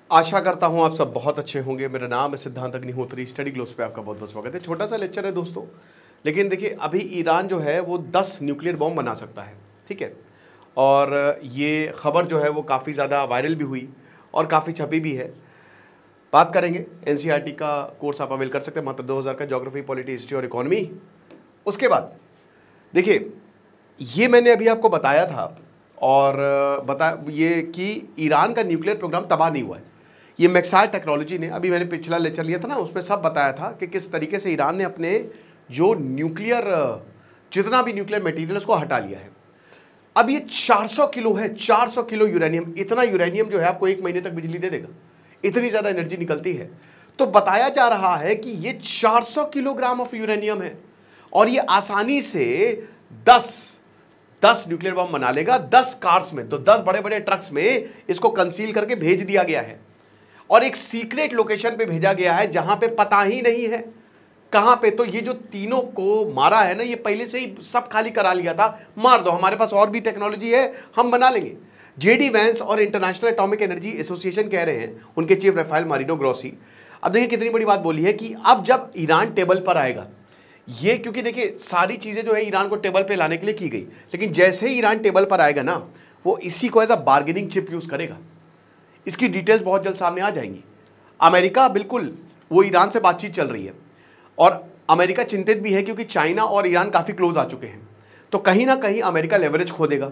आशा करता हूं आप सब बहुत अच्छे होंगे। मेरा नाम है सिद्धांत अग्निहोत्री। स्टडी ग्लोस पे आपका बहुत बहुत स्वागत है। छोटा सा लेक्चर है दोस्तों, लेकिन देखिए अभी ईरान जो है वो 10 न्यूक्लियर बॉम्ब बना सकता है, ठीक है। और ये खबर जो है वो काफ़ी ज़्यादा वायरल भी हुई और काफ़ी छपी भी है। बात करेंगे, एनसीईआरटी का कोर्स आप अवेल कर सकते हैं, मात्र 2000 का, ज्योग्राफी, पॉलिटी, हिस्ट्री और इकोनॉमी। उसके बाद देखिए, ये मैंने अभी आपको बताया था और ये कि ईरान का न्यूक्लियर प्रोग्राम तबाह नहीं हुआ है। ये मैक्सार टेक्नोलॉजी ने, अभी मैंने पिछला लेक्चर लिया था ना, उसमें सब बताया था कि किस तरीके से ईरान ने अपने जो न्यूक्लियर जितना भी न्यूक्लियर मटेरियल उसको हटा लिया है। अब ये 400 किलो है, 400 किलो यूरेनियम। इतना यूरेनियम जो है आपको 1 महीने तक बिजली दे देगा, इतनी ज़्यादा एनर्जी निकलती है। तो बताया जा रहा है कि ये 400 किलोग्राम ऑफ यूरेनियम है और ये आसानी से 10 न्यूक्लियर बम बना लेगा 10 कार्स में। तो 10 बड़े बड़े ट्रक्स में इसको कंसील करके भेज दिया गया है और एक सीक्रेट लोकेशन पे भेजा गया है जहां पे पता ही नहीं है कहां पे। तो ये जो तीनों को मारा है ना, ये पहले से ही सब खाली करा लिया था, मार दो, हमारे पास और भी टेक्नोलॉजी है, हम बना लेंगे। जेडी वैंस और इंटरनेशनल एटॉमिक एनर्जी एसोसिएशन कह रहे हैं, उनके चीफ राफेल मारिनो ग्रोसी। अब देखिए कितनी बड़ी बात बोली है कि अब जब ईरान टेबल पर आएगा, ये क्योंकि देखिए सारी चीजें जो है ईरान को टेबल पे लाने के लिए की गई, लेकिन जैसे ही ईरान टेबल पर आएगा ना, वो इसी को as a bargaining chip use करेगा। इसकी डिटेल्स बहुत जल्द सामने आ जाएंगी। अमेरिका बिल्कुल, वो ईरान से बातचीत चल रही है और अमेरिका चिंतित भी है क्योंकि चाइना और ईरान काफ़ी क्लोज आ चुके हैं। तो कहीं ना कहीं अमेरिका लेवरेज खो देगा।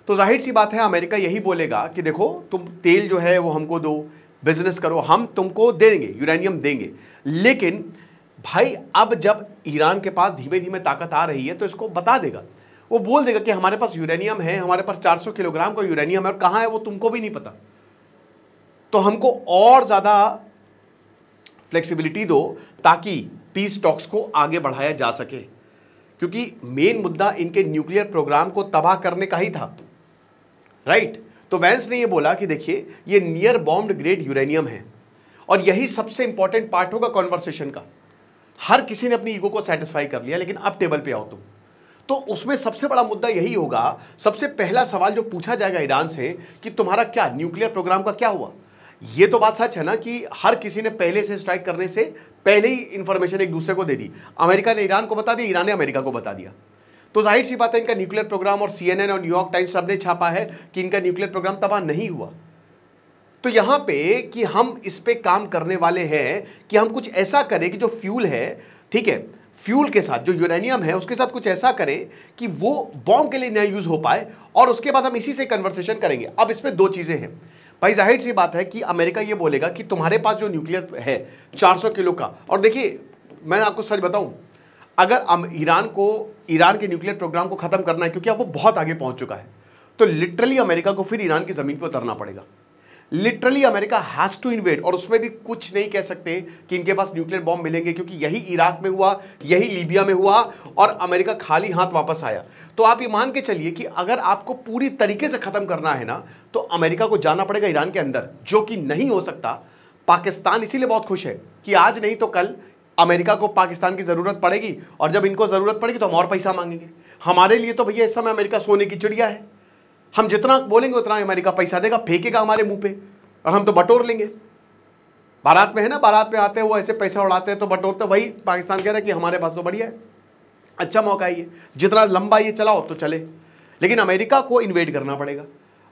तो जाहिर सी बात है अमेरिका यही बोलेगा कि देखो तुम तेल जो है वो हमको दो, बिजनेस करो, हम तुमको देंगे, यूरेनियम देंगे। लेकिन भाई अब जब ईरान के पास धीमे धीमे ताकत आ रही है तो इसको बता देगा, वो बोल देगा कि हमारे पास यूरेनियम है, हमारे पास 400 किलोग्राम का यूरेनियम है और कहाँ है वो तुमको भी नहीं पता। तो हमको और ज़्यादा फ्लेक्सिबिलिटी दो ताकि पीस टॉक्स को आगे बढ़ाया जा सके, क्योंकि मेन मुद्दा इनके न्यूक्लियर प्रोग्राम को तबाह करने का ही था, राइट। तो वैंस ने ये बोला कि देखिए ये नियर बॉम्ब्ड ग्रेड यूरेनियम है और यही सबसे इंपॉर्टेंट पार्ट होगा कॉन्वर्सेशन का। हर किसी ने अपनी ईगो को सेटिस्फाई कर लिया, लेकिन अब टेबल पे आओ तुम। तो उसमें सबसे बड़ा मुद्दा यही होगा, सबसे पहला सवाल जो पूछा जाएगा ईरान से कि तुम्हारा क्या न्यूक्लियर प्रोग्राम का क्या हुआ। ये तो बात सच है ना कि हर किसी ने पहले से स्ट्राइक करने से पहले ही इंफॉर्मेशन एक दूसरे को दे दी। अमेरिका ने ईरान को बता दिया, ईरान ने अमेरिका को बता दिया। तो जाहिर सी बात है इनका न्यूक्लियर प्रोग्राम, और CNN और न्यूयॉर्क टाइम्स सब ने छापा है कि इनका न्यूक्लियर प्रोग्राम तबाह नहीं हुआ। तो यहां पे कि हम इस पे काम करने वाले हैं कि हम कुछ ऐसा करें कि जो फ्यूल है, ठीक है, फ्यूल के साथ जो यूरेनियम है उसके साथ कुछ ऐसा करें कि वो बॉम्ब के लिए नया यूज हो पाए, और उसके बाद हम इसी से कन्वर्सेशन करेंगे। अब इसमें दो चीजें हैं भाई। जाहिर सी बात है कि अमेरिका ये बोलेगा कि तुम्हारे पास जो न्यूक्लियर है 400 किलो का, और देखिए मैं आपको सच बताऊं, अगर ईरान के न्यूक्लियर प्रोग्राम को खत्म करना है, क्योंकि अब वो बहुत आगे पहुंच चुका है, तो लिटरली अमेरिका को फिर ईरान की जमीन पर उतरना पड़ेगा। Literally America has to invade, और उसमें भी कुछ नहीं कह सकते कि इनके पास न्यूक्लियर बॉम्ब मिलेंगे, क्योंकि यही इराक में हुआ, यही लीबिया में हुआ और अमेरिका खाली हाथ वापस आया। तो आप ये मान के चलिए कि अगर आपको पूरी तरीके से खत्म करना है ना, तो अमेरिका को जाना पड़ेगा ईरान के अंदर, जो कि नहीं हो सकता। पाकिस्तान इसीलिए बहुत खुश है कि आज नहीं तो कल अमेरिका को पाकिस्तान की जरूरत पड़ेगी, और जब इनको जरूरत पड़ेगी तो हम और पैसा मांगेंगे। हमारे लिए तो भैया इस समय अमेरिका सोने की चिड़िया है। हम जितना बोलेंगे उतना अमेरिका पैसा देगा, फेंकेगा हमारे मुंह पे, और हम तो बटोर लेंगे। बारात में है ना, बारात में आते हैं वो ऐसे पैसा उड़ाते हैं तो बटोरते। वही पाकिस्तान कह रहा है कि हमारे पास तो बढ़िया है, अच्छा मौका है ये, जितना लंबा ये चलाओ तो चले। लेकिन अमेरिका को इन्वेड करना पड़ेगा,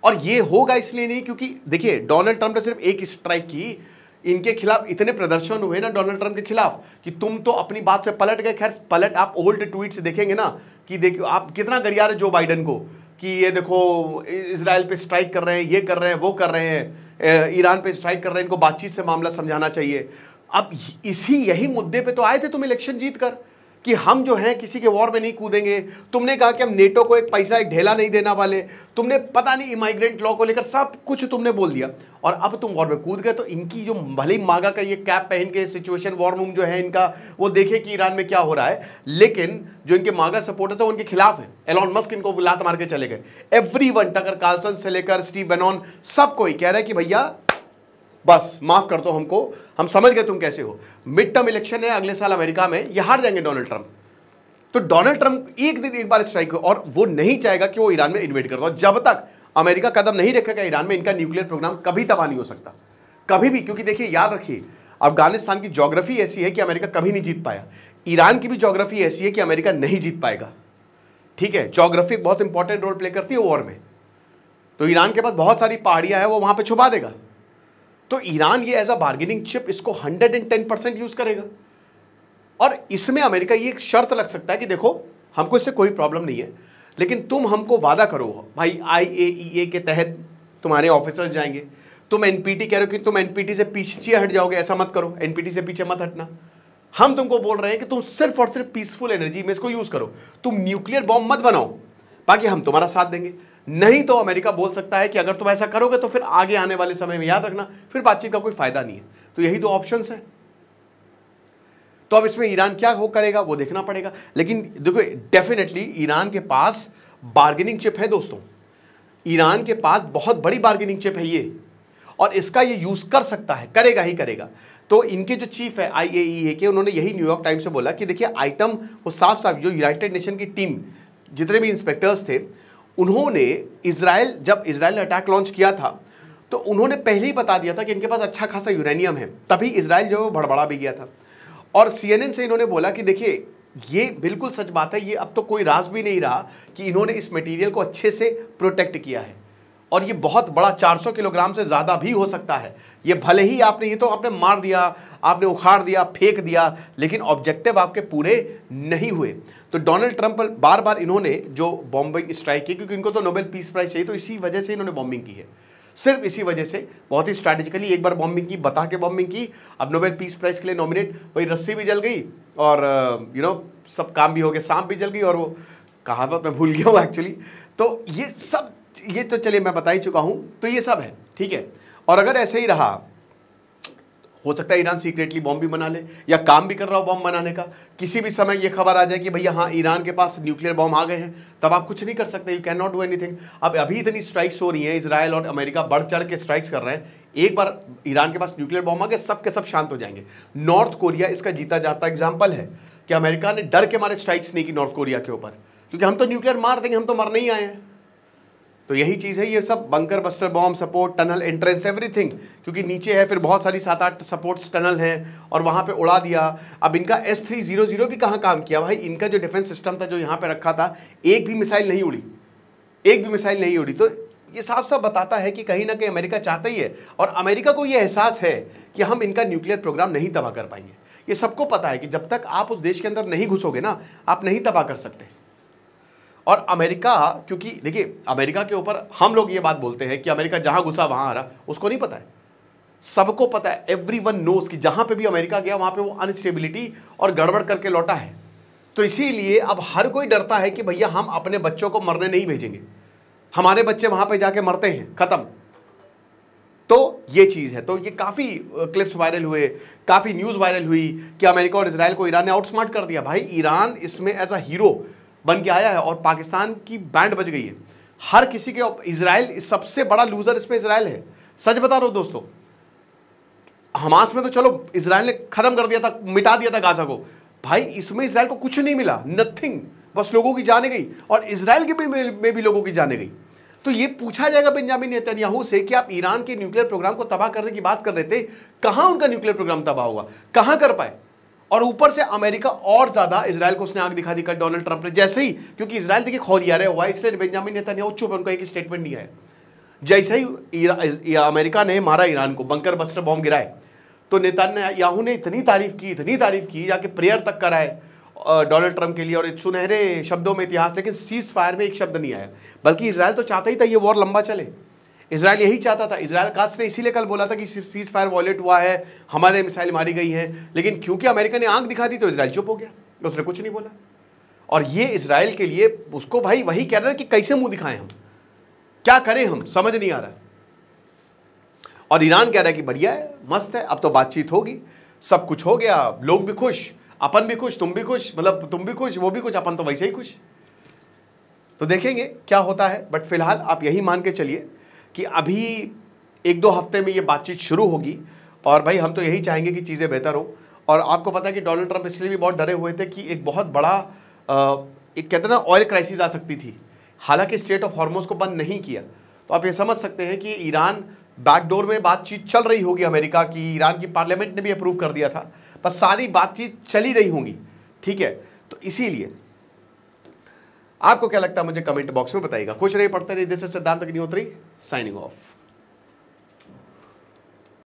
और ये होगा इसलिए नहीं क्योंकि देखिए डोनाल्ड ट्रंप ने सिर्फ एक स्ट्राइक की, इनके खिलाफ इतने प्रदर्शन हुए ना डोनाल्ड ट्रंप के खिलाफ कि तुम तो अपनी बात से पलट गए। खैर पलट, आप ओल्ड ट्वीट्स देखेंगे ना कि देखो आप कितना गरिया रहे जो बाइडन को कि ये देखो इजराइल पे स्ट्राइक कर रहे हैं, ये कर रहे हैं, वो कर रहे हैं, ईरान पे स्ट्राइक कर रहे हैं, इनको बातचीत से मामला समझाना चाहिए। अब यही मुद्दे पे तो आए थे तुम इलेक्शन जीत कर कि हम जो हैं किसी के वॉर में नहीं कूदेंगे। तुमने कहा कि हम नेटो को एक पैसा, एक ढेला नहीं देना वाले। तुमने पता नहीं इमाइग्रेंट लॉ को लेकर सब कुछ तुमने बोल दिया, और अब तुम वॉर में कूद गए। तो इनकी जो भले ही मागा का ये कैप पहन के सिचुएशन वॉर रूम जो है इनका, वो देखे कि ईरान में क्या हो रहा है, लेकिन जो इनके मागा सपोर्टर्स है वो उनके खिलाफ है। एलॉन मस्क इनको लात मार के चले गए। एवरीवन, टकर कार्लसन से लेकर स्टीव बैनॉन, सब कोई कह रहा है कि भैया बस माफ कर दो हमको, हम समझ गए तुम कैसे हो। मिड टर्म इलेक्शन है अगले साल अमेरिका में, ये हार जाएंगे डोनाल्ड ट्रंप। तो डोनाल्ड ट्रंप एक बार स्ट्राइक हो, और वो नहीं चाहेगा कि वो ईरान में इन्वेड कर दो। जब तक अमेरिका कदम नहीं रखेगा ईरान में, इनका न्यूक्लियर प्रोग्राम कभी तबाह नहीं हो सकता, कभी भी, क्योंकि देखिए याद रखिए अफगानिस्तान की ज्योग्राफी ऐसी है कि अमेरिका कभी नहीं जीत पाया, ईरान की भी ज्योग्राफी ऐसी है कि अमेरिका नहीं जीत पाएगा। ठीक है, ज्योग्राफी बहुत इंपॉर्टेंट रोल प्ले करती है वॉर में। तो ईरान के पास बहुत सारी पहाड़ियां हैं, वो वहां पे छुपा देगा। तो ईरान ये एज अ बार्गेनिंग चिप इसको 110% यूज करेगा। और इसमें अमेरिका ये एक शर्त लग सकता है कि देखो हमको इससे कोई प्रॉब्लम नहीं है, लेकिन तुम हमको वादा करो भाई, IAEA के तहत तुम्हारे ऑफिसर्स जाएंगे, तुम एनपीटी कह रहे हो कि तुम एनपीटी से पीछे हट जाओगे, ऐसा मत करो, एनपीटी से पीछे मत हटना। हम तुमको बोल रहे हैं कि तुम सिर्फ और सिर्फ पीसफुल एनर्जी में इसको यूज करो, तुम न्यूक्लियर बॉम्ब मत बनाओ, बाकी हम तुम्हारा साथ देंगे। नहीं तो अमेरिका बोल सकता है कि अगर तुम ऐसा करोगे तो फिर आगे आने वाले समय में याद रखना फिर बातचीत का कोई फायदा नहीं है। तो यही दो ऑप्शंस हैं। तो अब इसमें ईरान क्या हो करेगा वो देखना पड़ेगा। लेकिन देखो डेफिनेटली ईरान के पास बार्गेनिंग चिप है दोस्तों, ईरान के पास बहुत बड़ी बार्गेनिंग चिप है ये, और इसका ये यूज कर सकता है, करेगा ही करेगा। तो इनके जो चीफ है IAEA के, उन्होंने यही न्यूयॉर्क टाइम्स से बोला कि देखिए आइटम वो साफ साफ, जो यूनाइटेड नेशन की टीम जितने भी इंस्पेक्टर्स थे, उन्होंने इजराइल, जब इजराइल ने अटैक लॉन्च किया था तो उन्होंने पहले ही बता दिया था कि इनके पास अच्छा खासा यूरेनियम है, तभी इजराइल जो है वो भड़बड़ा भी गया था। और CNN से इन्होंने बोला कि देखिए ये बिल्कुल सच बात है, ये अब तो कोई राज भी नहीं रहा कि इन्होंने इस मटेरियल को अच्छे से प्रोटेक्ट किया है, और ये बहुत बड़ा 400 किलोग्राम से ज़्यादा भी हो सकता है। ये भले ही आपने, ये तो आपने मार दिया, आपने उखाड़ दिया, फेंक दिया, लेकिन ऑब्जेक्टिव आपके पूरे नहीं हुए। तो डोनाल्ड ट्रंप बार बार इन्होंने जो बॉम्बिंग स्ट्राइक की, क्योंकि इनको तो नोबेल पीस प्राइज चाहिए, तो इसी वजह से इन्होंने बॉम्बिंग की है, सिर्फ इसी वजह से, बहुत ही स्ट्रैटेजिकली एक बार बॉम्बिंग की, बता के बॉम्बिंग की। अब नोबेल पीस प्राइज के लिए नॉमिनेट, वही रस्सी भी जल गई और सब काम भी हो गया, सांप भी जल गई, और वो कहावत मैं भूल गया हूँ एक्चुअली। तो ये सब, ये तो चलिए मैं बता ही चुका हूं, तो ये सब है, ठीक है। और अगर ऐसे ही रहा, हो सकता है ईरान सीक्रेटली बॉम्ब भी बना ले, या काम भी कर रहा हो बॉम्ब बनाने का। किसी भी समय ये खबर आ जाए कि भैया हाँ ईरान के पास न्यूक्लियर बॉम्ब आ गए हैं, तब आप कुछ नहीं कर सकते, you can not do anything. अब अभी इतनी स्ट्राइक्स हो रही हैं, इजराइल और अमेरिका बढ़ चढ़ के स्ट्राइक्स कर रहे हैं, एक बार ईरान के पास न्यूक्लियर बॉम्ब आ गए, सब के सब शांत हो जाएंगे। नॉर्थ कोरिया इसका जीता जाता एग्जाम्पल है कि अमेरिका ने डर के मारे स्ट्राइक्स नहीं की नॉर्थ कोरिया के ऊपर, क्योंकि हम तो न्यूक्लियर मार देंगे, हम तो मरने ही आए हैं। तो यही चीज़ है, ये सब bunker buster bomb, support tunnel, entrance, everything, क्योंकि नीचे है, फिर बहुत सारी 7-8 सपोर्ट्स टनल हैं, और वहाँ पे उड़ा दिया। अब इनका S-300 भी कहाँ काम किया भाई, इनका जो डिफेंस सिस्टम था जो यहाँ पे रखा था, एक भी मिसाइल नहीं उड़ी, एक भी मिसाइल नहीं उड़ी। तो ये साफ साफ बताता है कि कहीं ना कहीं अमेरिका चाहता ही है, और अमेरिका को ये एहसास है कि हम इनका न्यूक्लियर प्रोग्राम नहीं तबाह कर पाएंगे। ये सबको पता है कि जब तक आप उस देश के अंदर नहीं घुसोगे ना, आप नहीं तबाह कर सकते। और अमेरिका, क्योंकि देखिए अमेरिका के ऊपर हम लोग ये बात बोलते हैं कि अमेरिका जहां घुसा वहां आ रहा, उसको नहीं पता है, सबको पता है, एवरीवन नोस कि जहां पे भी अमेरिका गया वहां पे वो अनस्टेबिलिटी और गड़बड़ करके लौटा है। तो इसीलिए अब हर कोई डरता है कि भैया हम अपने बच्चों को मरने नहीं भेजेंगे, हमारे बच्चे वहां पे जाके मरते हैं, खत्म। तो ये चीज़ है। तो ये काफ़ी क्लिप्स वायरल हुए, काफ़ी न्यूज़ वायरल हुई कि अमेरिका और इजराइल को ईरान ने आउटस्मार्ट कर दिया। भाई ईरान इसमें एज अ हीरो बन के आया है, और पाकिस्तान की बैंड बज गई है हर किसी के। इजराइल सबसे बड़ा लूजर इसमें इजराइल है, सच बता रहा हूं दोस्तों। हमास में तो चलो इजराइल ने खत्म कर दिया था, मिटा दिया था गाजा को, भाई इसमें इजराइल को कुछ नहीं मिला, नथिंग, बस लोगों की जाने गई, और इजराइल के में भी लोगों की जाने गई। तो ये पूछा जाएगा बेंजामिन नेतन्याहू से कि आप ईरान के न्यूक्लियर प्रोग्राम को तबाह करने की बात कर रहे थे, कहां उनका न्यूक्लियर प्रोग्राम तबाह हुआ, कहां कर पाए। और ऊपर से अमेरिका और ज्यादा इजराइल को उसने आंख दिखा दी, कल डोनाल्ड ट्रंप ने जैसे ही, क्योंकि इजराइल देखिए खौरिया हुआ, इसलिए बेंजामिन नेतन्याहू चुप है, उनको एक स्टेटमेंट दिया है। जैसे ही अमेरिका ने मारा ईरान को, बंकर बस्टर बॉम्ब गिराए, तो नेतन्याहू ने इतनी तारीफ की, जाके प्रेयर तक कराए डोनाल्ड ट्रंप के लिए, और सुनहरे शब्दों में इतिहास, लेकिन सीज फायर में एक शब्द नहीं आया। बल्कि इजराइल तो चाहता ही था ये वॉर लंबा चले, इजराइल यही चाहता था। इजराइल काश ने इसीलिए कल बोला था कि सीज फायर वॉयलेट हुआ है, हमारे मिसाइल मारी गई है, लेकिन क्योंकि अमेरिका ने आंख दिखा दी तो इजराइल चुप हो गया, उसने कुछ नहीं बोला। और ये इजराइल के लिए, उसको भाई वही कह रहे हैं कि कैसे मुंह दिखाएं हम, क्या करें हम, समझ नहीं आ रहा। और ईरान कह रहा है कि बढ़िया है, मस्त है, अब तो बातचीत होगी, सब कुछ हो गया, लोग भी खुश, अपन भी खुश, तुम भी खुश, मतलब तुम भी खुश, वो भी खुश, अपन तो वैसे ही खुश। तो देखेंगे क्या होता है, बट फिलहाल आप यही मान के चलिए कि अभी 1-2 हफ्ते में ये बातचीत शुरू होगी, और भाई हम तो यही चाहेंगे कि चीज़ें बेहतर हो। और आपको पता है कि डोनाल्ड ट्रंप इसलिए भी बहुत डरे हुए थे कि एक बहुत बड़ा एक कहते हैं ना ऑयल क्राइसिस आ सकती थी, हालांकि स्ट्रेट ऑफ हॉर्मुज़ को बंद नहीं किया। तो आप ये समझ सकते हैं कि ईरान बैकडोर में बातचीत चल रही होगी अमेरिका की, ईरान की पार्लियामेंट ने भी अप्रूव कर दिया था, पर सारी बातचीत चली रही होंगी, ठीक है। तो इसीलिए आपको क्या लगता है मुझे कमेंट बॉक्स में बताइएगा। खुश रहिए, पढ़ते रहिए। दिस इज सिद्धांत अग्निहोत्री, साइनिंग ऑफ।